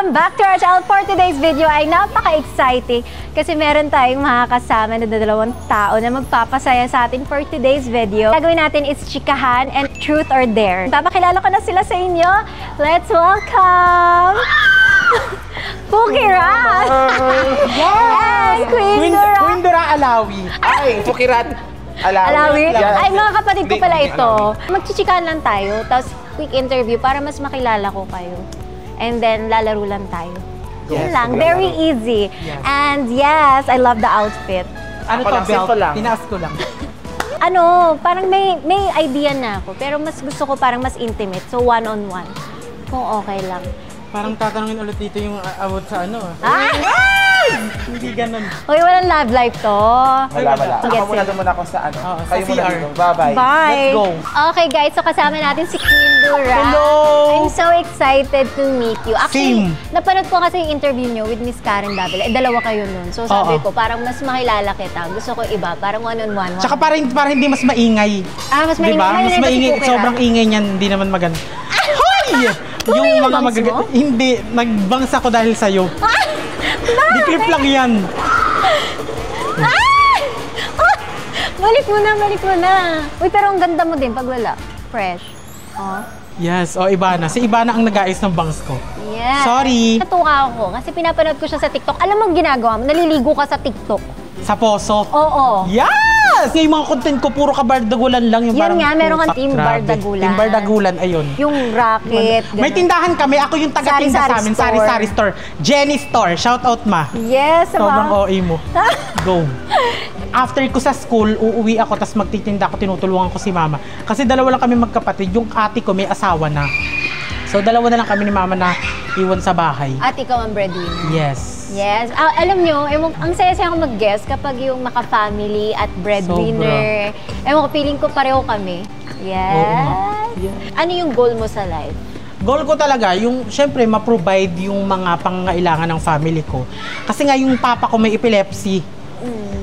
Welcome back to our channel. For today's video ay napaka-exciting kasi meron tayong makakasama na dalawang tao na magpapasaya sa atin for today's video. Gagawin natin is chikahan and truth or dare. Papakilala ko na sila sa inyo. Let's welcome Pukirat! Yes! And Queen Dura! Queen Dura Alawi. Ay, Pukirat Alawi? Yes. Ay, mga kapatid ko pala ito. Magchichikahan lang tayo, tapos quick interview para mas makilala ko kayo. And then, lalaro lang tayo. Yun lang. Very easy. Yes. And yes, I love the outfit. Ano Ako to, lang, belt? simple lang. Tinaas ko lang. Ano, parang may idea na ako. Pero mas gusto ko parang mas intimate. So, one-on-one. Kung okay lang. Parang tatanungin ulit dito yung about sa ano. Hindi ganun. Okay, walang love life to. Wala. Yes, Ako muna ako sa ano. Sa Kayo muna CR. dito. Bye-bye. Bye! Let's go. Okay guys, so kasama natin si Queen Dura. Hello! I'm so excited to meet you. Actually, Same. napanood ko kasi yung interview nyo with Miss Karen Davila. Dalawa kayo nun. So sabi ko, parang mas makilala kita. Gusto ko iba, parang one-on-one. Tsaka para hindi mas maingay. Mas maingay. Diba? Mas maingay. Sobrang ingay niyan. Hindi naman maganda. Hoy! Yung mga mo? Hindi. Nagbangs ako dahil sa'yo. Di clip lang yan. Balik mo na. Uy, pero ang ganda mo din pag wala. Fresh. Oh. Yes. O, Ibana. Si Ibana ang nag-aayos ng bangs ko. Yeah. Sorry. Natuka ako kasi pinapanood ko siya sa TikTok. Alam mo ang ginagawa mo? Naliligo ka sa TikTok. Sa poso. Oo. Yes! Yung mga content ko, puro kabardagulan lang. Yung Yan parang nga, meron kang putak. Team Grabe. Bardagulan. Team Bardagulan, ayun. Yung racket. May tindahan kami. Ako yung taga-tinda sa amin. Sari-sari store. Jenny Store. Shout out, ma. Yes, Sobrang ma. OA mo. Go. After ko sa school, uuwi ako, tapos magtitinda ako, tinutulungan ko si mama. Kasi dalawa lang kami magkapatid. Yung ate ko may asawa na. So, dalawa na lang kami ni mama na iwan sa bahay. At ikaw ang breadwinner. Yes. Yes. Alam nyo, ang saya-saya akong mag-guess kapag yung maka-family at breadwinner. Ewan ko, feeling ko pareho kami. Yes. Yeah. Ano yung goal mo sa life? Goal ko talaga, yung syempre ma-provide yung mga pangangailangan ng family ko. Kasi nga yung papa ko may epilepsy.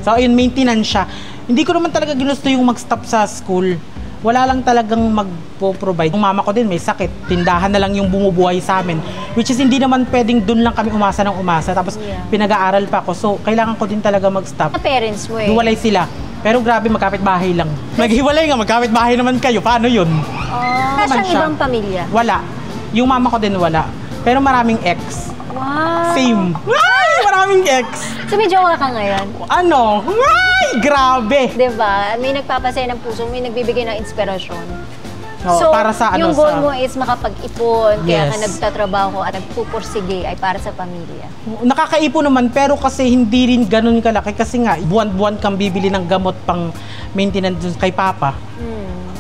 So, ayun, maintenance siya. Hindi ko naman talaga ginusto yung mag-stop sa school. Wala lang talagang magpo-provide. Yung mama ko din may sakit. Tindahan na lang yung bumubuhay sa amin. Which is hindi naman pwedeng dun lang kami umasa ng umasa. Tapos pinag-aaral pa ako. So, kailangan ko din talaga mag-stop. Parents mo eh. Hiwalay sila. Pero grabe, magkapit bahay lang. Maghiwalay nga, magkapit bahay naman kayo. Paano yun? Wala siyang ibang pamilya? Wala. Yung mama ko din wala. Pero maraming ex. Wow. Same. Ay, maraming ex. So may jowa ka ngayon? Ano? Ay, grabe. Diba? May nagpapasaya ng puso, may nagbibigay ng inspirasyon. Oh, so, para sa ano, yung goal mo is makapag-ipon, kaya ka Yes. nagtatrabaho at nagpupursige ay para sa pamilya. Nakakaipon naman, pero kasi hindi rin ganun kalaki. Kasi nga, buwan-buwan kang bibili ng gamot pang maintenance dun kay Papa.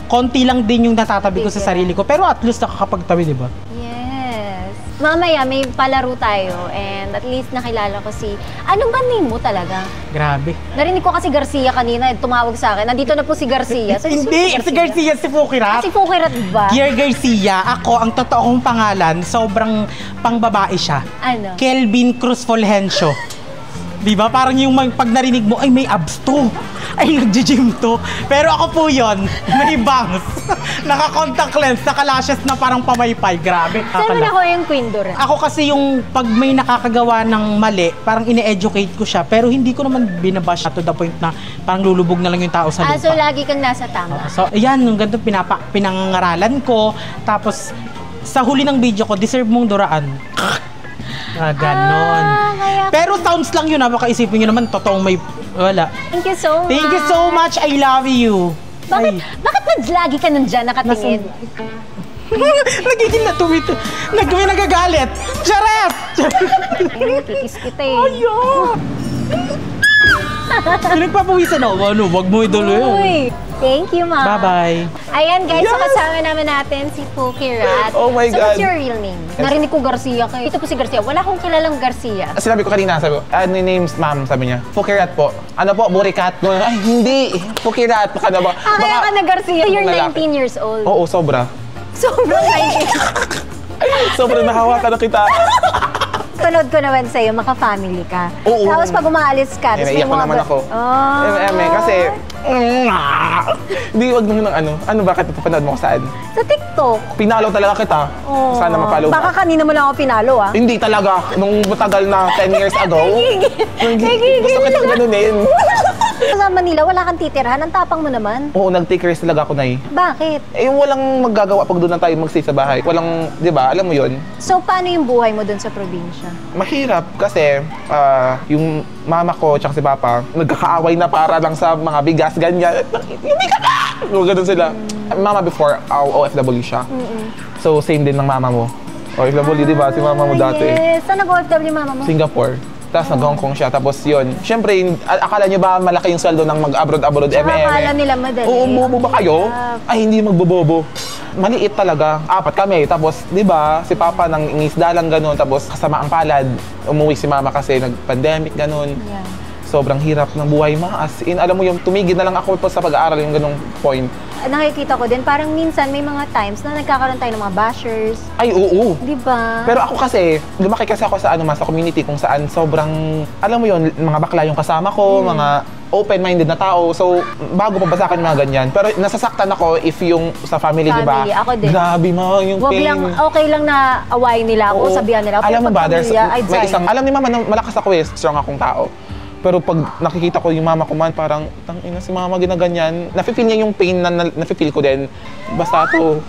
Konti lang din yung natatabi ko sa sarili ko. Pero at least nakakapagtabi, di ba? Yes. Mamaya may palaro tayo and at least nakilala ko si... Anong ba name mo talaga? Grabe. Narinig ko kasi Garcia kanina, tumawag sa akin. Nandito na po si Garcia. So, Hindi, si Garcia, si Pukirat. Si Pukirat ba? Dear Garcia, ako, ang totoong pangalan, sobrang pangbabae siya. Ano? Kelvin Cruz Fulgencio. Diba? Parang yung pag narinig mo, ay may abs to. Ay, nag-gym to. Pero ako po yon, may bangs. Naka-contact lens, naka-lashes na parang pamaypay. Grabe. Saan mo na ko yung Queen Dura? Ako kasi yung pag may nakakagawa ng mali, parang ine-educate ko siya. Pero hindi ko naman binabash to the point na parang lulubog na lang yung tao sa lupa. So lagi kang nasa tama. So, ayan, yung ganito pinangaralan ko. Tapos, sa huli ng video ko, deserve mong duraan. Ganon. Pero sounds lang yun, baka isipin nyo naman, totoong may, wala. Thank you so much. Thank you so much, I love you. Bakit lagi ka nandyan nakatingin? Nagiging natuwid. May nagagalit. Charet! Kikis kita eh. Ayun! Pinagpapawisan ako. Ano, wag mo idolo yun. Uy, thank you, ma. Bye-bye. Ayan, guys, so kasama naman natin si Pukirat. Oh my So, God. what's your real name? Narinig ko Garcia kayo. Ito po si Garcia. Wala akong kilalang Garcia. Sinabi ko kanina, sabi ko, ano yung names, ma'am, sabi niya. Pukirat po. Ano po, Burikat? Ay, hindi. Pukirat. Baka na ba? Kaya ka na Garcia. You're lalaki. 19 years old. Oo, sobra. Sobrang 19. Sobrang nahawakan na kita. Panood ko naman sa'yo, maka-family ka. Oo. Tapos pag umaalis ka, tapos Naiiyak ko naman ako. Kasi, hindi, wag mo nang ano bakit papanood mo ko saan? Sa TikTok. Pinalo talaga kita. Oh. Sana mapalo Baka ka. kanina mo lang ako pinalo, ah. Hindi talaga. Nung matagal na 10 years ago. Nagigil Gusto kitang na. ganunin. Sa Manila, wala kang titirhan. Ang tapang mo naman. Oo, nag-take risk talaga ako, Nay. Bakit? Eh, walang magagawa pag doon lang tayo mag-stay sa bahay. Walang, di ba, alam mo yun? So, paano yung buhay mo dun sa probinsya? Mahirap kasi yung mama ko at si papa, nagkakaaway na para lang sa mga bigas, ganyan. Hindi ka na! Ganun sila. Mama before, OFW siya. So, same din ng mama mo. OFW, di ba? Si mama mo dati. Yes. Saan nag-OFW mama mo? Singapore. Tapos nag-Hong Kong siya. Tapos yun, syempre, akala nyo ba malaki yung sweldo ng mag-abroad, Akala nila madali. Oo, bobo ba kayo? Ay, hindi magbobobo. Maliit talaga. 4 kami. Tapos, di ba, si Papa nang ingisda lang ganun. Tapos, kasama ang palad. Umuwi si Mama kasi nag-pandemic ganun. Yeah. Sobrang hirap ng buhay, ma. As in, alam mo yung tumigil na lang ako pa sa pag-aaral yung ganung point. Nakikita ko din, parang minsan may mga times na nagkakaroon tayo ng mga bashers. Ay, oo. Di ba? Pero ako kasi, lumaki kasi ako sa sa community kung saan sobrang, alam mo yun, mga bakla yung kasama ko, mga open-minded na tao. So, bago pa ba sa akin yung mga ganyan. Pero nasasaktan ako if yung sa family, di ba? Family, ako din. Grabe, ma, yung Wag pain. lang, okay lang na awayin nila ako, Oo. sabihan nila ako. Alam mo Pero ba, pag there's, pamilya, I'd may sign. isang, alam ni Mama na malakas ako strong akong tao. Pero pag nakikita ko yung mama ko man, parang, tangina si mama ginaganyan. Nafe-feel niya yung pain na nafe-feel ko din. Basta to.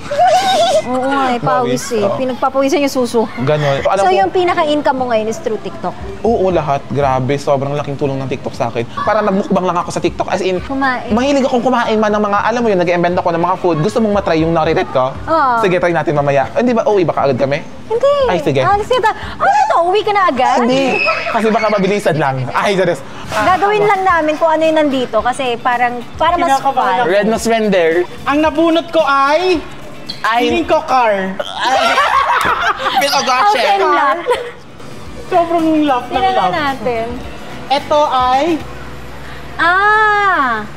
Oo nga, pawis eh. Oo. Pinagpapawisan yung suso. Ganon. Alam So ko, yung pinaka-income mo ngayon is through TikTok? oo, lahat. Grabe. Sobrang laking tulong ng TikTok sa akin. Para nagmukbang lang ako sa TikTok. As in, Kumain. mahilig akong kumain man ng mga, alam mo yun, nag-embend ako ng mga food. Gusto mong matry yung nariret ko? Oo. Sige, try natin mamaya. Hindi ba, uwi ba kaagad kami? Hindi. Ay, sige. Sige. Ito, uwi ka na agad? Hindi. Kasi baka mabilisan lang. Ay, Diyos. Gagawin lang namin kung ano yung nandito kasi para mas Kinakabahan fun. Red nose render. Ang nabunot ko ay... Feeling ko car. Pinagache. Open lot. Sobrang love ng Tingnan love. natin. Ito ay...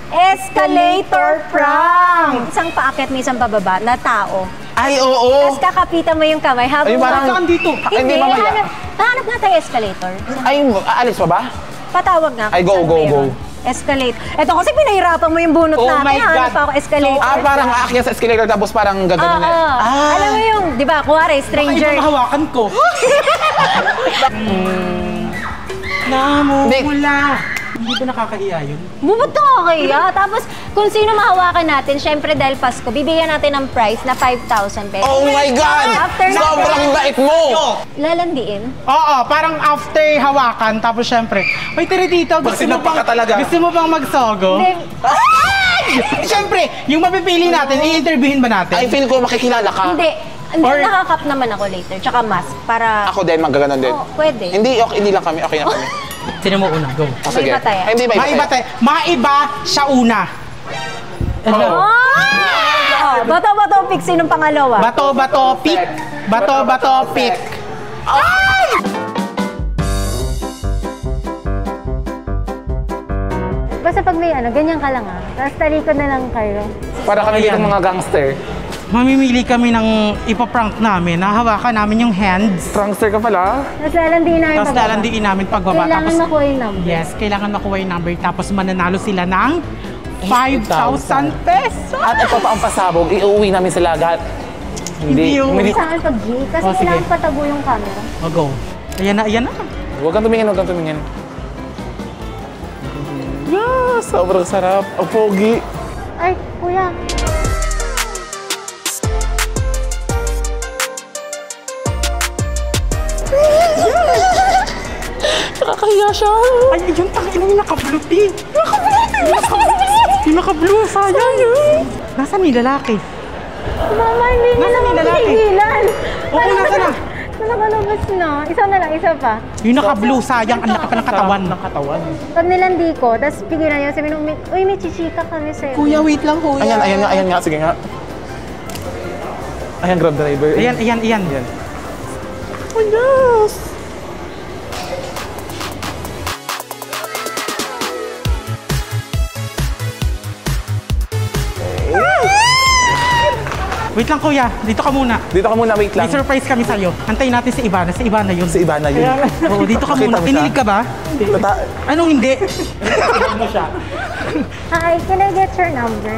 Escalator prank! Isang paakyat, may isang pababa na tao. Ay, oo. Tapos kakapitan mo yung kamay habang... Ay, parang- Saan dito? Hindi, mamaya. Hanap natin yung escalator. Ay, aalis pa ba? Patawag nga. Ay, go, Saan go, meron? Escalate. Ito kasi pinahirapan mo yung bunot Oh natin. my Hanap God. pa ako escalator. Parang aakyat sa escalator tapos parang gagawin na. Alam mo yung, di ba, kuwari, Baka stranger. ibang hawakan ko. Namumula. Hindi ba nakakahiya yun? Bubot kaya. Tapos, kung sino mahawakan natin, syempre dahil Pasko, bibigyan natin ng price na 5,000 pesos. Oh my God! After Sobrang bait mo! Lalandiin. Oo, parang after hawakan, tapos syempre, Hoy, tira dito, gusto mo sinapa ka talaga. Gusto mo bang magsogo? Then, Syempre, yung mapipili natin, i-interviewin ba natin? I feel ko makikilala ka. hindi. Or- Nakakap naman ako later. Tsaka mask. Para... Ako din, magaganon din. Oh, pwede. Hindi, okay, hindi lang kami. Okay na kami. Sino mo una? Go. Oh, sige. Maiba tayo. Ay, hindi, maiba Maiba tayo. tayo. Maiba siya una. Hello. Oh, bato-bato pick. Sinong pangalawa? Bato-bato pick. Bato-bato pick. Basta pag may ano, ganyan ka lang ah. Tapos talikod na lang kayo. Para kami Ayan. dito mga gangster. Mamimili kami ng ipaprank namin. Nahawakan namin yung hands. Prankster ka pala? Tapos lalandiin namin Tapos lalandiin namin pagbaba. Kailangan Tapos, makuha yung number. yes, kailangan makuha yung number. Tapos mananalo sila ng 5,000 pesos. At ito pa ang pasabog, iuwi namin sa lagat. Hindi yun. Sa akin pag G, kasi Oh, sige. kailangan patago yung camera. O, go. Ayan na, ayan na. Huwag kang tumingin, huwag kang tumingin. Yeah, sobrang sarap. Ang pogi. Ay, kuya. Nakakahiya siya. Ay, yun, tangin na naka-blue tea. Yung naka-blue, sayang. Nasaan yung lalaki? Mama, hindi niya Nasaan naman yung lalaki? pigilan. Oo, nasaan na? Nakalabas na. Isa na lang, isa pa. Yung naka-blue, sayang. Ang laki pa ng katawan. Ng katawan. Pag nilandi ko, tapos pigilan niya, sabi nung, uy, may chichika kami sa'yo. Kuya, wait lang, kuya. Ayan, ayan nga, ayan nga. Sige nga. Ayan, grab driver. Ayan, ayan, ayan. Ayan. Oh, yes! Wait lang kuya, dito ka muna. Dito ka muna, wait lang. May surprise kami sa'yo. Antayin natin si Ivana. Si Ivana yun. Si Ivana yun. Oo, dito ka Nakita muna. mo siya? Kinilig ka ba? Anong hindi? mo siya. Hi, can I get your number?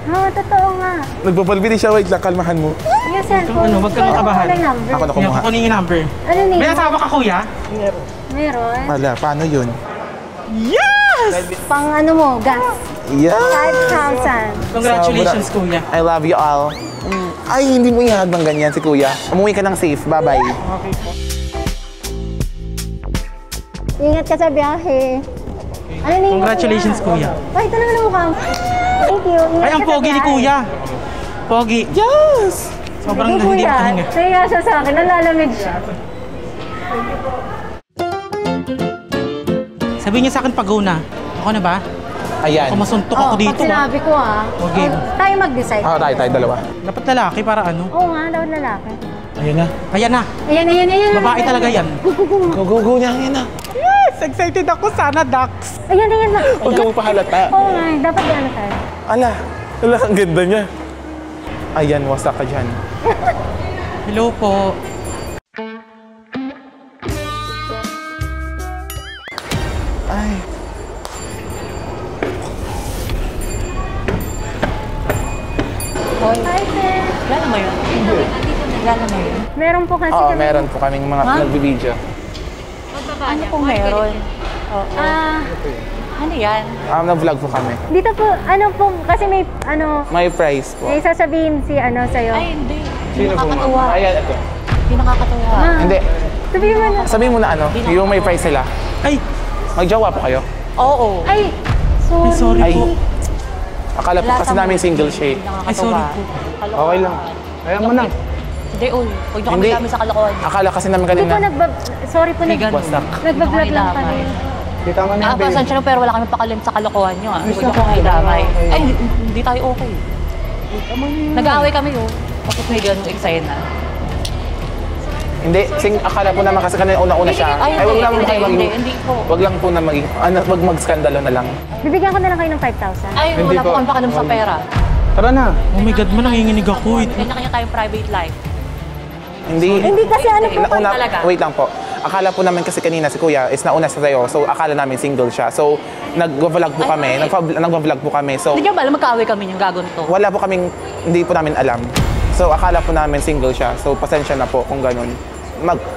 Oo, totoo nga. Nagbabalbili siya, wait lang, kalmahan mo. Yung cellphone. Ano, wag kang makabahan. Wala number. Ako na Kaya kumuha. kukunin yung number. Ano name? May asawa ka kuya? Meron. Wala, paano yun? Yes! Pang ano mo, gas. Yeah! 5,000. Congratulations kuya. I love you all. Ay, hindi mo ihag ng ganyan si kuya. Umuwi ka ng safe. Bye-bye. Okay po. Ingat ka sa biyahe. Ano name mo, Congratulations kuya. Ay, ito naman ang mukha mo. Thank you. Ingat Ay, ang ka sa pogi ni biyahe. kuya. Pogi. Yes! Sobrang Hindi hindi kuya. makahinga. Kaya siya sa akin, nalalamig siya. Sabihin niya sa akin pag-go na. Ako na ba? Ayan. Ako masuntok ako dito. Pag sinabi ko Okay. tayo mag-decide. Tayo, dalawa. Dapat lalaki para ano? Oo nga, dapat lalaki. Ayan na. Ayan na. Ayan. Babae talaga yan. Go niya, ayan na. Yes! Excited ako. Sana, Dax. Ayan na. Huwag ka magpahalata. Oo nga, dapat ano tayo. Ala, ang ganda niya. Ayan, wasak ka dyan. Hello po. Ay. Hi, sir. Lala mo yun? Lala mo yun? Meron po kasi Oo, kami. meron po kaming mga nagbibideo. Ano pong meron? Oo. Ah, Ano yan? Nag-vlog po kami. dito po, ano po, kasi may, May price po. may sasabihin si, sa'yo. Ay, hindi. Sino po Nakakatuwa. ma'am? Ayan, ito. Hindi nakakatuwa. Ma, Hindi. sabihin mo na. Sabihin mo na yung may price sila. Ay, Magjowa po kayo. Oo. Ay, ay, sorry Ay. po. Akala po kasi namin single shade. Ay, sorry po. Okay lang. Kaya mo na. Hindi, uy. Huwag niyo kami Hindi. dami sa kalokohan. Akala kasi namin hindi po kanina. sorry po, May ganun. Wasak. nagbablog lang kami. Kita mo Pasensya na pero wala kami pakalim sa kalokohan niyo. Huwag niyo kami damay. Ay, hindi tayo okay. Nag-aaway kami yun. Tapos may ganun eksena. Hindi, akala po naman kasi kanina una-una siya. Ay, Ay, wag lang po kayo hindi maging... po. Wag lang po na maging... wag mag-skandalo na lang. Bibigyan ko na lang kayo ng 5,000. Ay, Hindi wala po. po kami pakalim sa pera. Tara na. Oh my God, man, nanginginig ako. Wait. Kanya-kanya tayong private life. Hindi. Hindi kasi ano po, Nauna, talaga. wait lang po. Akala po namin kasi kanina si Kuya is nauna sa sayo. So, akala namin single siya. So, nag-vlog po kami. Nag-vlog po kami. So, Hindi niyo ba alam magkaaway kami yung gagon to? wala po kaming... Hindi po namin alam. So, akala po namin single siya. So, pasensya na po kung ganun.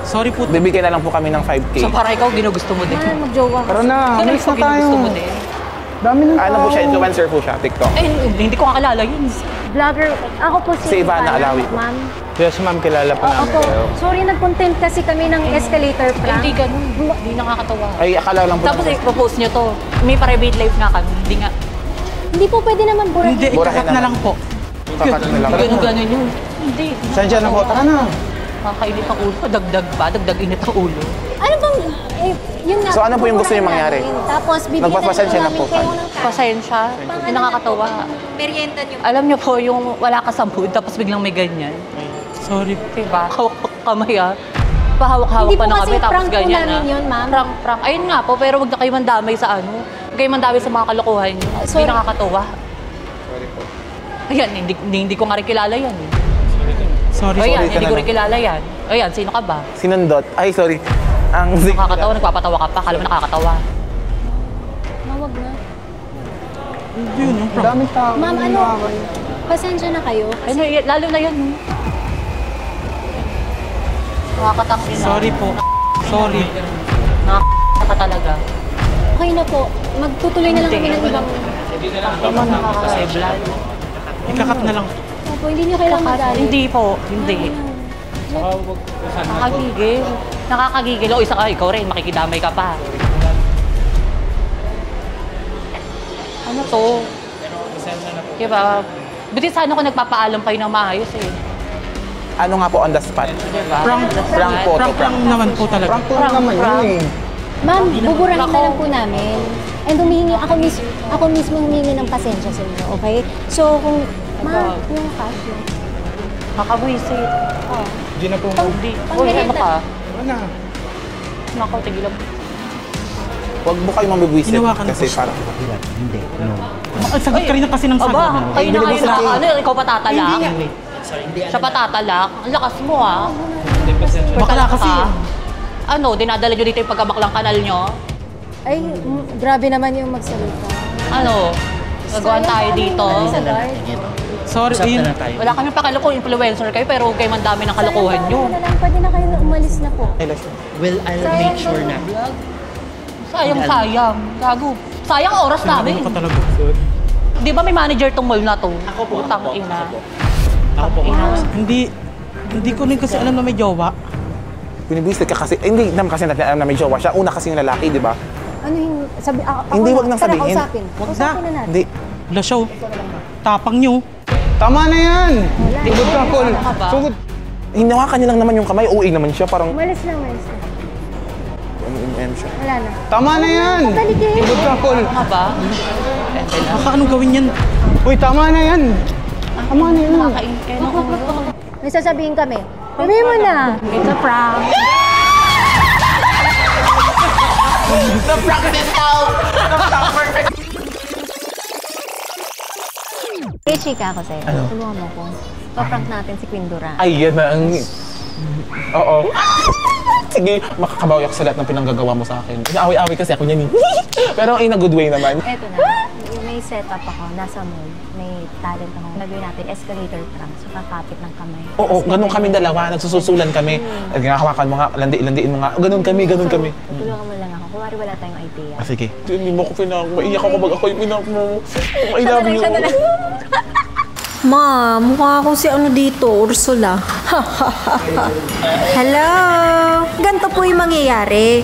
Sorry po. Bibigyan na lang po kami ng 5K. So para ikaw ginugusto mo din. Mahal, magjowa ka. Tara na, Ikaw umalis na tayo. ginugusto mo din. Dami ng Ano po siya? Influencer po siya. TikTok. Ay, hindi ko kalala yun. Vlogger. Ako po Si Ivana Alawi po. Ma'am. Yes, ma'am, kilala po namin Ako, kayo. sorry, nag-content kasi kami ng escalator prank. Hindi ganun. Hindi nakakatawa. Ay, akala lang po Tapos namin. i-propose niyo to. May private life nga kami. Hindi nga. Hindi po pwede naman burahin. Hindi, Burahin ikakat na naman. lang po. Kakat na lang. Ganun yun. Hindi. Sensya na po, tara na. Makakainit ang ulo. Dagdag pa. Dagdag init ang ulo. Ano bang, yun nga. So, ano po yung gusto niyo mangyari? Tapos, bibigyan Nagpapasensya na po kayo kayo. ng Pasensya. Hindi nakakatawa. merienda niyo. Alam niyo po, yung wala ka sa mood, tapos biglang may ganyan. Sorry. Diba? Hawak kamay ah. Pahawak-hawak Hindi pa po na kasi kami, tapos prank po ganyan namin ah. yun, ma'am. Prank. Ayun nga po, pero wag na kayo mandamay sa ano. Huwag kayo mandamay sa mga kalokohan niyo. Hindi Sorry. nakakatawa. Ayan, hindi ko nga rin kilala yan. Sorry. Ayan, ka hindi na ko lang. rin kilala yan. Ayan, sino ka ba? Sinundot. Ay, sorry. Ang Nakakatawa, nagpapatawa ka pa. Kala mo nakakatawa. Mawag na. Yun, yung prank. Daming tao. Ma'am, ano? Pasensya na kayo. Ay, lalo na yan. Nakakatangin na. Sorry po. Sorry. Nakakata talaga. Okay na po. Magtutuloy na lang kami ng ibang... Naman nakaka-high blood. Ikakat na lang. Opo, hindi niyo kailangan magalit. Hindi po, hindi. Nakakagigil. Nakakagigil. O isa ka, ikaw rin, makikidamay ka pa. Ano to? Diba? Buti sana ko nagpapaalam pa yun ng maayos eh. Ano nga po on the spot? Diba? Prank. Prank po. Prank lang naman po talaga. Prank po naman yun eh. Ma'am, buburahin na lang po namin. And humihingi, ako mismo humingi ng pasensya sa inyo, okay? So, kung... Ma'am, yung cash yun. Makabwisit. Oh. Hindi na po. Hindi. Pang Uy, ano merienda. ka? Tara na. Nako, tigilan. Huwag mo kayo mabibwisit. Hinawakan Kasi ko. parang... Hindi, no. Ang sagot ka rin kasi ng sagot. Aba, kayo na kayo na, ano, ikaw patatalak? Hindi nga. Siya patatalak? Ang lakas mo, ha? Bakla kasi. Ano, dinadala nyo dito yung pagkabaklang kanal nyo? Ay, grabe naman yung magsalita. Ano, gagawan tayo dito? Sorry, yun. Wala kami pakalo kung influencer kayo, pero kayo man dami ng kalokohan nyo. Pwede na kayo umalis na po. Well, I'll make sure na. Sayang. Gago. Sayang ang oras namin. Ano ka talaga? Di ba may manager tong mall na to? Ako po. Utang ina. Hindi ko rin kasi alam na may jowa. Binibwisit ka kasi, hindi naman kasi natin alam na may jowa siya. Una kasi yung lalaki, di ba? Ano yung sabi ako? Hindi, wag nang sabihin. Kausapin. Wag na. Kausapin na natin. Hindi. Wala siya, oh. Tapang niyo. Tama na yan! Wala. Sugod ka, Paul. Ano ka ba? Sugod. Hinawakan niya lang naman yung kamay, uwi naman siya, parang... Umalis na. siya. Wala na. Tama na yan! Balik eh. Sugod ka, Paul. Ano ka ba? Baka anong gawin yan? Uy, tama na yan! Tama na yan! Makain kayo ng ulo. May sasabihin kami. Sabihin mo na. It's a prank. The prank is out! The prank perfect! Hey, chika ako sa'yo. Ano? Tulungan mo ko. Pa-prank natin si Queen Dura. Ay, yan na ang... Oo. Sige, makakabawi ako sa lahat ng pinanggagawa mo sa akin. Inaaway-away kasi ako niyan. Pero in a good way naman. Eto na. Yung may setup ako. Nasa mall. May talent ako. Gagawin natin escalator prank. So, kakapit ng kamay. Oo, ganun kami dalawa. Nagsususulan kami. Nagkakawakan mo nga, landiin mo nga. Ganun kami. Tulungan mo lang ako. Kumari wala tayong idea. Ah, sige. Hindi mo ko pinag. Maiyak ako pag ako yung pinag mo. I love you. Siya na lang. Ma, mukha ako si ano dito, Ursula. Hello! Ganito po yung mangyayari.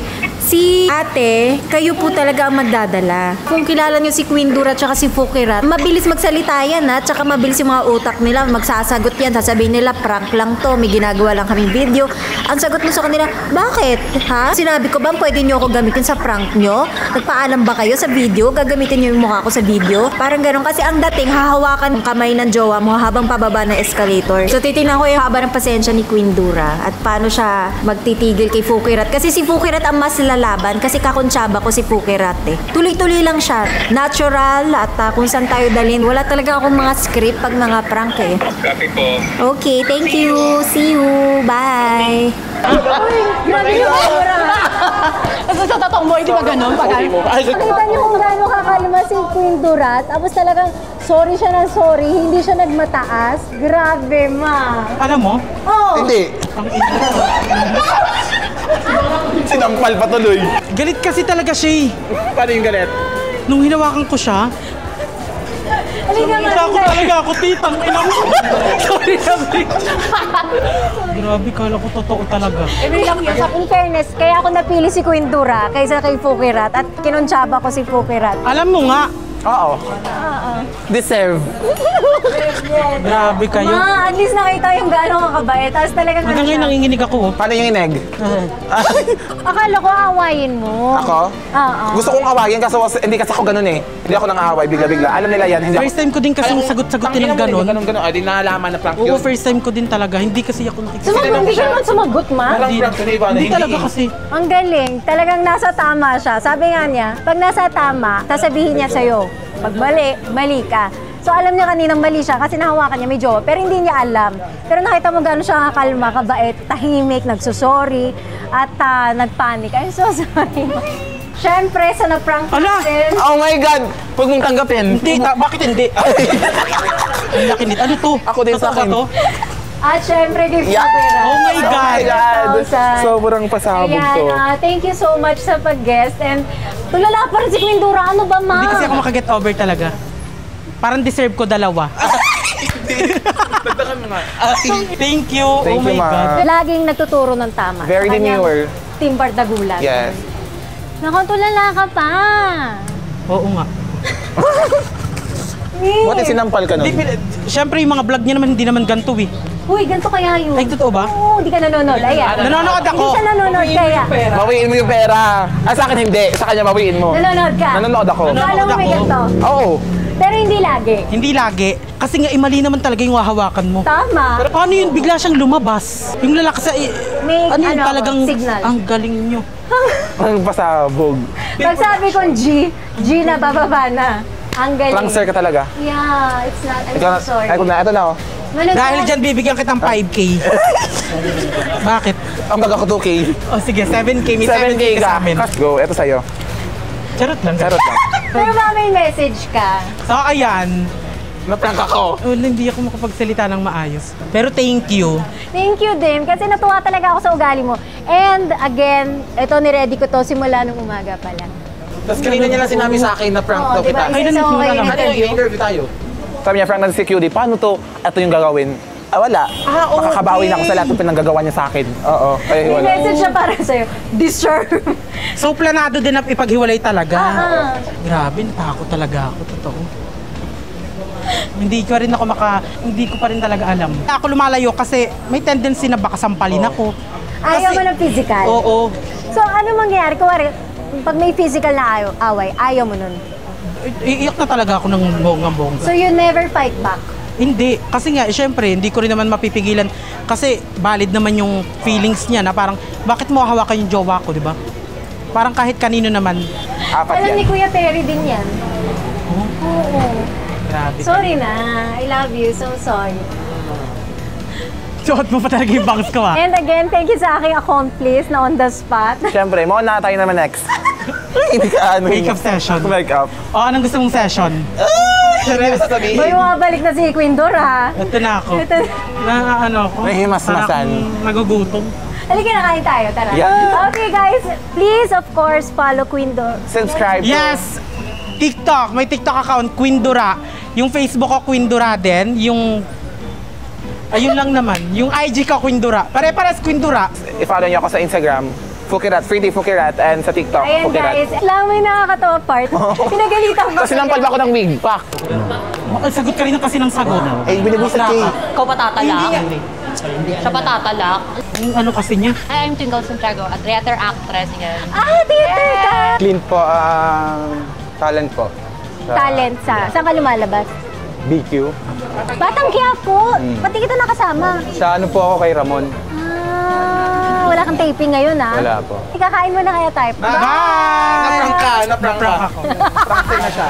Si ate, kayo po talaga ang magdadala. Kung kilala nyo si Queen Dura at si Fukirat, mabilis magsalita yan ha, tsaka mabilis yung mga utak nila, magsasagot yan, sasabihin nila, prank lang to, may ginagawa lang kaming video. Ang sagot mo sa kanila, bakit? Ha? Sinabi ko ba, pwede nyo ako gamitin sa prank nyo? Nagpaalam ba kayo sa video? Gagamitin nyo yung mukha ko sa video? Parang ganun, kasi ang dating, hahawakan ng kamay ng jowa mo habang pababa ng escalator. So titignan ko yung haba ng pasensya ni Queen Dura at paano siya magtitigil kay Fukirat. Kasi si Fukirat ang mas laban kasi kakontsaba ko si Fukirat eh. Tuloy-tuloy lang siya. Natural at kung saan tayo dalhin. Wala talaga akong mga script pag mga prank eh. Copy po. Okay, thank you. See you. Bye. Grabe yung Dura. Kasi sa totoong mo, hindi ba ganun? Nakita niyo kung gaano kakalma si Queen Dura. Tapos talagang sorry siya na sorry. Hindi siya nagmataas. Grabe, ma. Alam mo? Oh! Hindi. Sinampal pa tuloy. Galit kasi talaga siya eh. Paano yung galit? Nung hinawakan ko siya, Halika ako talaga ako, titang ina mo. Sorry. Grabe, kala ko totoo talaga. In fairness, kaya ako napili si Queen Dura kaysa kay Fukirat at kinontsaba ko si Fukirat. Alam mo nga, Oo. Deserve. grabe kayo. Ma, at least nakita yung gaano kakabait. Tapos talagang Hanggang ngayon nanginginig ako. Oh. Paano yung ineg? Akala ko aawayin mo. Ako? Oo. Gusto kong awayin kasi hindi kasi ako ganun eh. Hindi ako nang aaway bigla-bigla. Alam nila yan. Hindi ako. First time ko din kasi sagot-sagutin ng ganon. Ganun. Ay, di nalaman na prank Oo, yun. first time ko din talaga. Hindi kasi ako nakikita. Sumagot, hindi ka naman sumagot, ma. Walang prank yun, Ivana. Hindi talaga kasi. Ang galing. Talagang nasa tama siya. Sabi nga niya, pag nasa tama, sasabihin niya sa'yo, pag mali, mali ka. So alam niya kaninang mali siya kasi nahawakan niya may jowa, pero hindi niya alam. Pero nakita mo gano'n siya kalma, kabait, tahimik, nagsusorry, at nagpanik. I'm so sorry. Siyempre, sa na-prank Ala! natin. Oh my God! Huwag mong tanggapin. Hindi, bakit hindi? Ang laki nito. Ano to? Ako din sa Totoo ba akin. to? At syempre, gift Yeah! yeah. Oh my God! 1,000. Sobrang pasabog to. Ayan, thank you so much sa pag-guest. And tulala pa rin si Queen Dura. Ano ba, ma? Hindi kasi ako makaget over talaga. Parang deserve ko dalawa. Dagdagan mo nga. Thank you. Thank Oh my you, ma. God. Laging nagtuturo ng tama. Very Sa kanyang demure. Team Bardagulan. Yes. Naku, tulala ka pa. Oo nga. What is sinampal ka nun? Siyempre yung mga vlog niya naman hindi naman ganito eh. Uy, ganito kaya yun. Ay, totoo ba? Oo, hindi ka nanonood. Ayan. Nanonood ako. Hindi siya nanonood kaya. Bawiin mo yung pera. Sa akin hindi. Sa kanya bawiin mo. Nanonood ka. Nanonood ako. Kala mo may ako. ganito. Oo. Pero hindi lagi. Hindi lagi. Kasi nga mali naman talaga yung hahawakan mo. Tama. Pero paano yun? Bigla siyang lumabas. Yung lalaki sa... May ano yun ano, talagang... signal. Ang galing nyo. Ang pasabog. Pag sabi kong G na bababa na. Ang galing. Prankster ka talaga. Yeah, it's not. I'm Ikaw na, so sorry. ay, kung na, ito na oh. Dahil dyan, bibigyan kitang 5K. Bakit? Ang baga ko 2K. O sige, 7K. May 7K ka sa ka. amin. Go, ito sa'yo. Charot lang. Charot lang. Pero ba may message ka? So, ayan. Naprank ako. Well, hindi ako makapagsalita ng maayos. Pero thank you. Thank you din kasi natuwa talaga ako sa ugali mo. And again, ito niready ko to simula nung umaga pa lang. Tapos kanina niya lang sinabi sa akin na prank Oo, to diba? kita. Ay, Isa nandito sa okay na lang. na Ano yung interview. interview tayo? Sabi niya, Frank, si QD, paano to? Ito yung gagawin. Ah, wala. okay. Makakabawi na ako sa lahat ng pinanggagawa niya sa akin. Oo, kaya May wala. message siya para sa'yo. Deserve. So, planado din na ipaghiwalay talaga. Ah. Grabe, natakot talaga ako. Totoo. Hindi ko pa rin talaga alam. Ako lumalayo kasi may tendency na baka sampalin ako. Ayaw mo ng physical? Oo. So ano mangyayari? Kuwari, pag may physical na away, ayaw mo nun? Iiyak na talaga ako ng bonggang-bongga. So you never fight back? Hindi. Kasi nga, syempre, hindi ko rin naman mapipigilan. Kasi valid naman yung feelings niya na parang, bakit mo hawakan yung jowa ko, di ba? Parang kahit kanino naman. Apat Alam yan. ni Kuya Terry din yan. Oo. Grabe. Sorry na. I love you. So sorry. Suot mo pa talaga yung bangs ko, ah. And again, thank you sa aking accomplice na on the spot. Siyempre, mauna tayo naman next. Hindi ka ano. Makeup session. Makeup. O, anong gusto mong session? Hindi mo sasabihin. May bumabalik na si Queen Dor, ha? Ito na ako. Ito. Na ano ako. Nahimas-masan. Parang nagugutom. Halika na, kain tayo. Tara. Yeah. Okay, guys. Please, of course, follow Queen Dor. Subscribe to- Yes! TikTok. May TikTok account, Queen Dura. Yung Facebook ko, Queen Dura din. Yung... Ayun lang naman. Yung IG ko, Queen Dura. Pare-pares Queen Dura. I-follow niyo ako sa Instagram, Fukirat, Freedy Fukirat, and sa TikTok, Ayan, Fukirat. guys. Lang may nakakatawa part. Pinagalitan ko. Tapos sinampal pa ako ng wig. Pak! Ay, sagot ka rin kasi ng sagot. Eh, binibus na kay. Ikaw patatalak. Siya patatalak. Yung ano kasi niya. Hi, I'm Twinkle Santiago, a theater actress. Yan. Ah, theater ka! Clean po, talent po. Talent sa... Saan ka lumalabas? BQ. Batang Quiapo! Ba't di kita nakasama? Sa ano po ako kay Ramon? Ah, wala kang taping ngayon, ah. Wala po. Ikakain mo na kaya tayo. Bye! Naprank ka, naprank Naprank ka. ako. Prankster na siya.